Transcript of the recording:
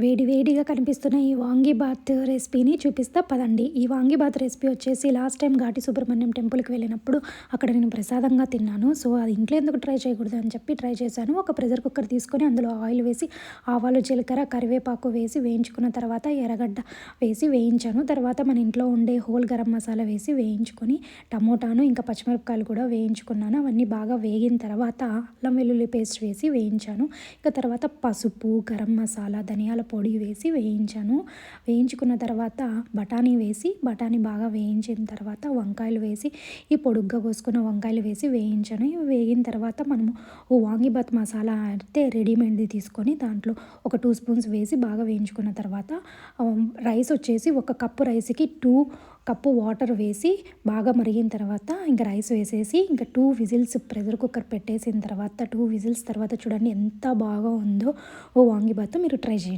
వేడి వేడిగా కనిపిస్తున్న ఈ వాంగీబాత్ రెసిపీని చూపిస్తా పదండి. ఈ వాంగీబాత్ రెసిపీ వచ్చేసి లాస్ట్ టైం ఘాటి సుబ్రహ్మణ్యం టెంపుల్కి వెళ్ళినప్పుడు అక్కడ నేను ప్రసాదంగా తిన్నాను. సో అది ఇంట్లో ఎందుకు ట్రై చేయకూడదు అని చెప్పి ట్రై చేశాను. ఒక ప్రెషర్ కుక్కర్ తీసుకొని అందులో ఆయిల్ వేసి ఆవాలు, జీలకర్ర, కరివేపాకు వేసి వేయించుకున్న తర్వాత ఎర్రగడ్డ వేసి వేయించాను. తర్వాత మన ఇంట్లో ఉండే హోల్ గరం మసాలా వేసి వేయించుకొని టమోటాను ఇంకా పచ్చిమిరపకాయలు కూడా వేయించుకున్నాను. అవన్నీ బాగా వేగిన తర్వాత అల్లం వెల్లుల్లి పేస్ట్ వేసి వేయించాను. ఇంకా తర్వాత పసుపు, గరం మసాలా, ధనియాల పొడి వేసి వేయించాను. వేయించుకున్న తర్వాత బఠానీ బాగా వేయించిన తర్వాత వంకాయలు వేసి ఈ పొడుగ్గా కోసుకున్న వంకాయలు వేసి వేయించాను. ఇవి వేగిన తర్వాత మనము వాంగీబాత్ మసాలా అయితే రెడీమేడ్ది తీసుకొని దాంట్లో ఒక 2 స్పూన్స్ వేసి బాగా వేయించుకున్న తర్వాత రైస్ వచ్చేసి 1 కప్పు రైస్కి 2 కప్పు వాటర్ వేసి బాగా మరిగిన తర్వాత ఇంకా రైస్ వేసేసి ఇంకా 2 విజిల్స్ ప్రెషర్ కుక్కర్ పెట్టేసిన తర్వాత 2 విజిల్స్ తర్వాత చూడండి ఎంత బాగా ఉందో వాంగీబాత్. మీరు ట్రై చేయండి.